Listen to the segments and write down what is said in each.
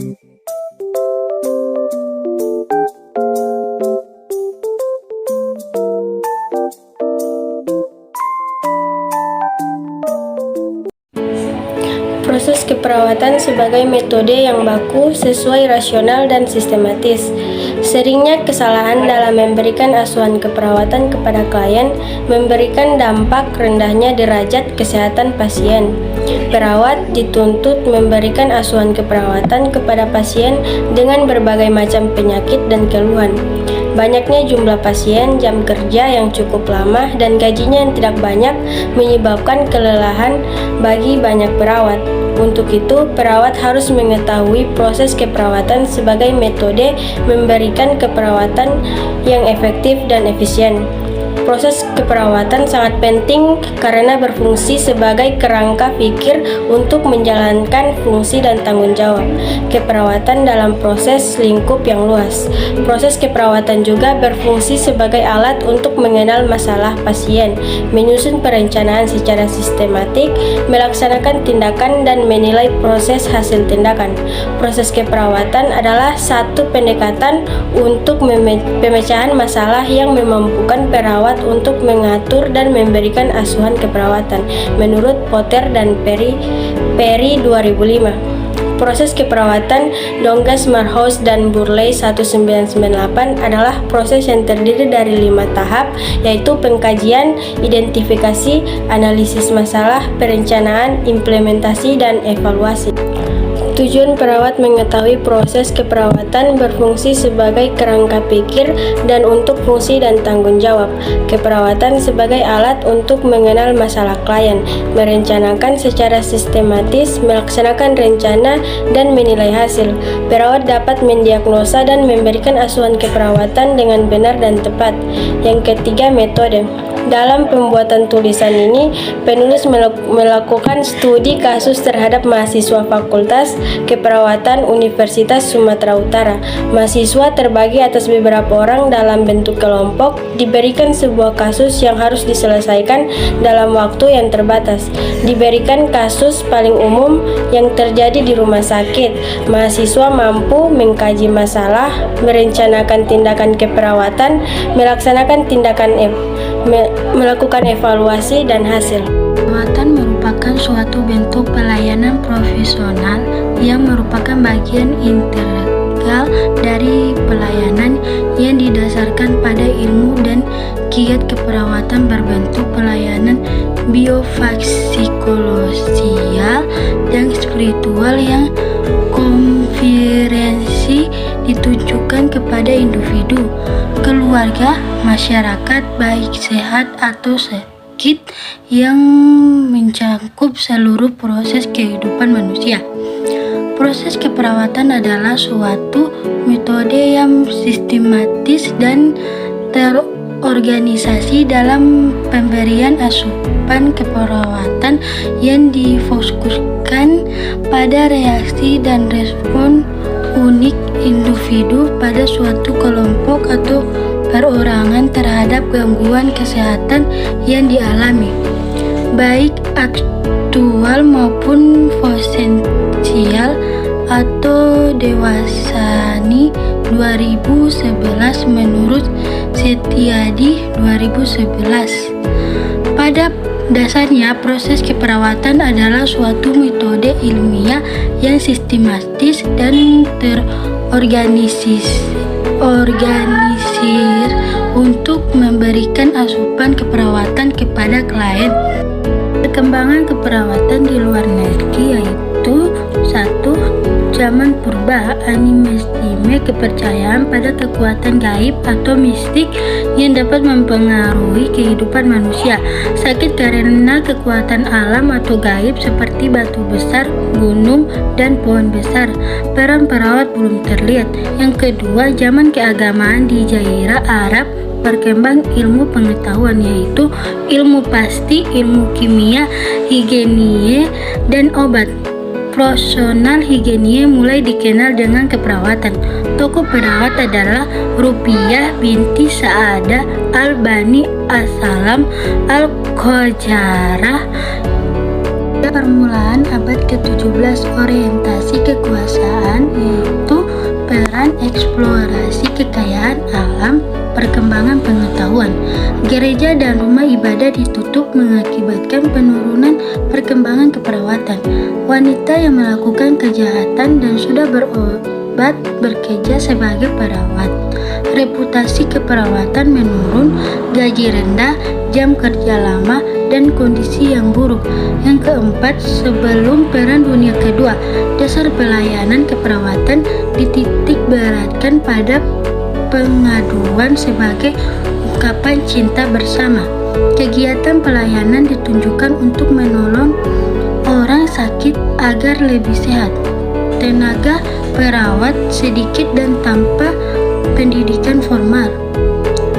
Proses keperawatan sebagai metode yang baku, sesuai, rasional, dan sistematis. Seringnya kesalahan dalam memberikan asuhan keperawatan kepada klien memberikan dampak rendahnya derajat kesehatan pasien. Perawat dituntut memberikan asuhan keperawatan kepada pasien dengan berbagai macam penyakit dan keluhan. Banyaknya jumlah pasien, jam kerja yang cukup lama, dan gajinya yang tidak banyak menyebabkan kelelahan bagi banyak perawat. Untuk itu, perawat harus mengetahui proses keperawatan sebagai metode memberikan keperawatan yang efektif dan efisien. Proses keperawatan sangat penting karena berfungsi sebagai kerangka pikir untuk menjalankan fungsi dan tanggung jawab keperawatan dalam proses lingkup yang luas. Proses keperawatan juga berfungsi sebagai alat untuk mengenal masalah pasien, menyusun perencanaan secara sistematik, melaksanakan tindakan, dan menilai proses hasil tindakan. Proses keperawatan adalah satu pendekatan untuk pemecahan masalah yang memampukan perawat untuk mengatur dan memberikan asuhan keperawatan menurut Potter dan Perry 2005. Proses keperawatan Dongas, Marhouse, dan Burley 1998 adalah proses yang terdiri dari 5 tahap, yaitu pengkajian, identifikasi, analisis masalah, perencanaan, implementasi, dan evaluasi. Tujuan perawat mengetahui proses keperawatan berfungsi sebagai kerangka pikir dan untuk fungsi dan tanggung jawab keperawatan sebagai alat untuk mengenal masalah klien, merencanakan secara sistematis, melaksanakan rencana, dan menilai hasil. Perawat dapat mendiagnosa dan memberikan asuhan keperawatan dengan benar dan tepat. Yang ketiga, metode. Dalam pembuatan tulisan ini, penulis melakukan studi kasus terhadap mahasiswa Fakultas Keperawatan Universitas Sumatera Utara. Mahasiswa terbagi atas beberapa orang dalam bentuk kelompok, diberikan sebuah kasus yang harus diselesaikan dalam waktu yang terbatas. Diberikan kasus paling umum yang terjadi di rumah sakit. Mahasiswa mampu mengkaji masalah, merencanakan tindakan keperawatan, melaksanakan tindakan melakukan evaluasi dan hasil. Perawatan merupakan suatu bentuk pelayanan profesional yang merupakan bagian integral dari pelayanan yang didasarkan pada ilmu dan kiat keperawatan berbentuk pelayanan biopsikososial dan spiritual yang konferensi ditujukan kepada individu, keluarga, masyarakat, baik sehat atau sakit, yang mencakup seluruh proses kehidupan manusia. Proses keperawatan adalah suatu metode yang sistematis dan terorganisasi dalam pemberian asupan keperawatan yang difokuskan pada reaksi dan respon unik individu pada suatu kelompok atau perorangan terhadap gangguan kesehatan yang dialami, baik aktual maupun potensial, atau dewasani 2011 menurut Setiadi 2011. Pada dasarnya, proses keperawatan adalah suatu metode ilmiah yang sistematis dan terorganisir untuk memberikan asupan keperawatan kepada klien. Perkembangan keperawatan di luar negeri yaitu 1. Zaman purba, animisme, kepercayaan pada kekuatan gaib atau mistik yang dapat mempengaruhi kehidupan manusia. Sakit karena kekuatan alam atau gaib seperti batu besar, gunung, dan pohon besar. Peran perawat belum terlihat. Yang kedua, zaman keagamaan di Jazirah Arab, berkembang ilmu pengetahuan yaitu ilmu pasti, ilmu kimia, higienis, dan obat. Profesional higienis mulai dikenal dengan keperawatan. Tokoh perawat adalah Ruqayyah binti Sa'adah Al-Bani As-Salam Al-Qajarah. Permulaan abad ke-17, orientasi kekuasaan pengembangan, eksplorasi kekayaan alam, perkembangan pengetahuan. Gereja dan rumah ibadah ditutup mengakibatkan penurunan perkembangan keperawatan. Wanita yang melakukan kejahatan dan sudah berobat bekerja sebagai perawat. Reputasi keperawatan menurun, gaji rendah, jam kerja lama, dan kondisi yang buruk. Yang keempat, sebelum Perang Dunia Kedua, dasar pelayanan keperawatan dititik beratkan pada pengaduan sebagai ungkapan cinta bersama. Kegiatan pelayanan ditunjukkan untuk menolong orang sakit agar lebih sehat. Tenaga perawat sedikit dan tanpa pendidikan formal.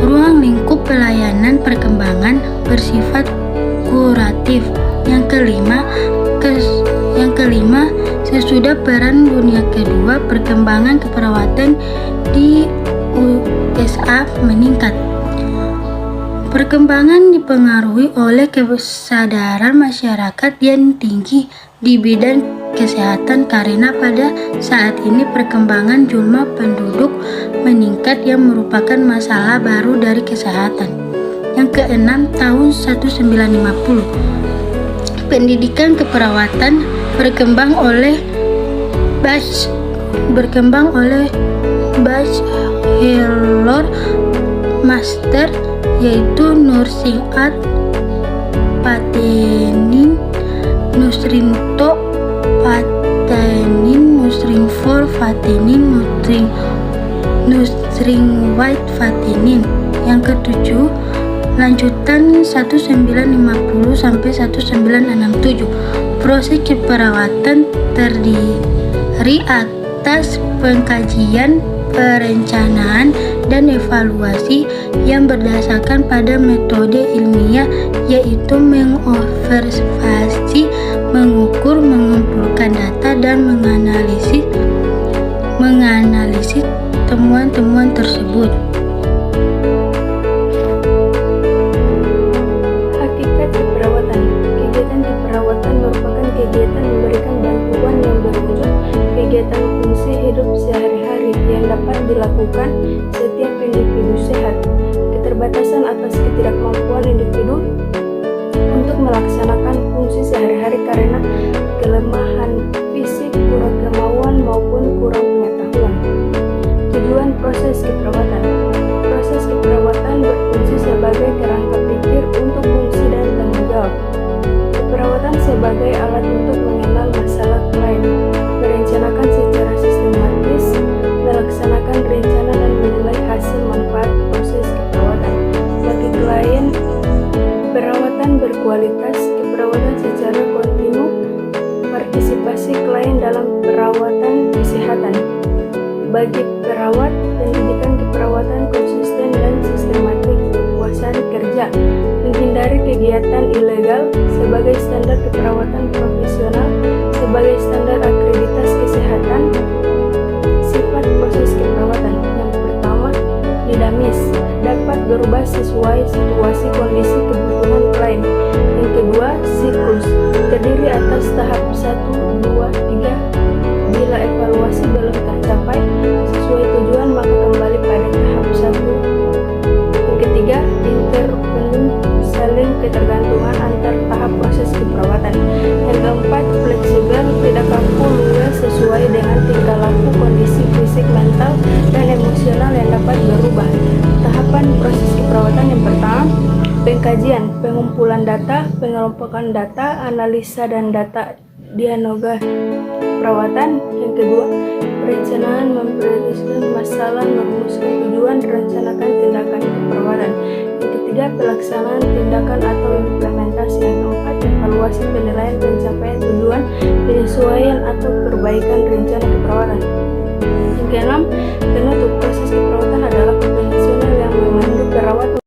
Ruang lingkup pelayanan perkembangan bersifat kuratif. Yang kelima, sesudah Perang Dunia Kedua, perkembangan keperawatan di USA meningkat. Perkembangan dipengaruhi oleh kesadaran masyarakat yang tinggi di bidang kesehatan karena pada saat ini perkembangan jumlah penduduk meningkat yang merupakan masalah baru dari kesehatan. Yang keenam, tahun 1950, pendidikan keperawatan berkembang oleh bachelor master, yaitu nursing art, patenin, nusrinto, patenin, nusring for, patenin, nusring white, patenin. Yang ketujuh, lanjutan 1950 sampai 1967. Proses keperawatan terdiri atas pengkajian, perencanaan, dan evaluasi yang berdasarkan pada metode ilmiah, yaitu mengobservasi, mengukur, mengumpulkan data, dan menganalisis temuan-temuan tersebut. Hakikat keperawatan. Kegiatan keperawatan merupakan kegiatan memberikan bantuan yang berwujud kegiatan fungsi hidup sehari-hari yang dapat dilakukan setiap individu sehat. Keterbatasan atas ketidakmampuan individu untuk melaksanakan fungsi sehari-hari karena kelemahan fisik, kurang kemauan, maupun kurang pengetahuan. Tujuan proses keperawatan. Proses keperawatan berfungsi sebagai kerangka pikir untuk fungsi dan tanggung jawab. Keperawatan sebagai alat untuk mengenal masalah klien, merencanakan secara sistematis, melaksanakan rencana dan menilai hasil manfaat proses keperawatan. Bagi klien, perawatan berkualitas, keperawatan secara kontinu, partisipasi klien dalam perawatan kesehatan. Bagi perawat, pendidikan keperawatan konsisten dan sistematik, kepuasan kerja, menghindari kegiatan ilegal sebagai standar keperawatan profesional, sebagai standar akreditas kesehatan. Sifat proses keperawatan. Yang pertama, dinamis, dapat berubah sesuai situasi, kondisi, kebutuhan klien. Yang kedua, siklus, terdiri atas tahap 1, 2, 3. Bila evaluasi belum tercapai sesuai tujuan, maka kembali pada tahap 1. Yang ketiga, intervensi, saling ketergantungan antar tahap proses keperawatan. Yang keempat, fleksibel, tidak kaku, luas, sesuai dengan tingkah laku, kondisi fisik, mental, dan emosional yang dapat berubah. Tahapan proses keperawatan yang pertama, pengkajian, pengumpulan data, pengelompokan data, analisa dan data diagnosa perawatan. Yang kedua, perencanaan, memprediksi masalah, merumuskan tujuan, merencanakan tindakan keperawatan. Yang ketiga, pelaksanaan tindakan atau implementasi. Yang keempat, evaluasi, penilaian pencapaian tujuan, penyesuaian atau perbaikan rencana keperawatan. Yang keenam, penutup. Proses keperawatan adalah konvensional yang memandu perawat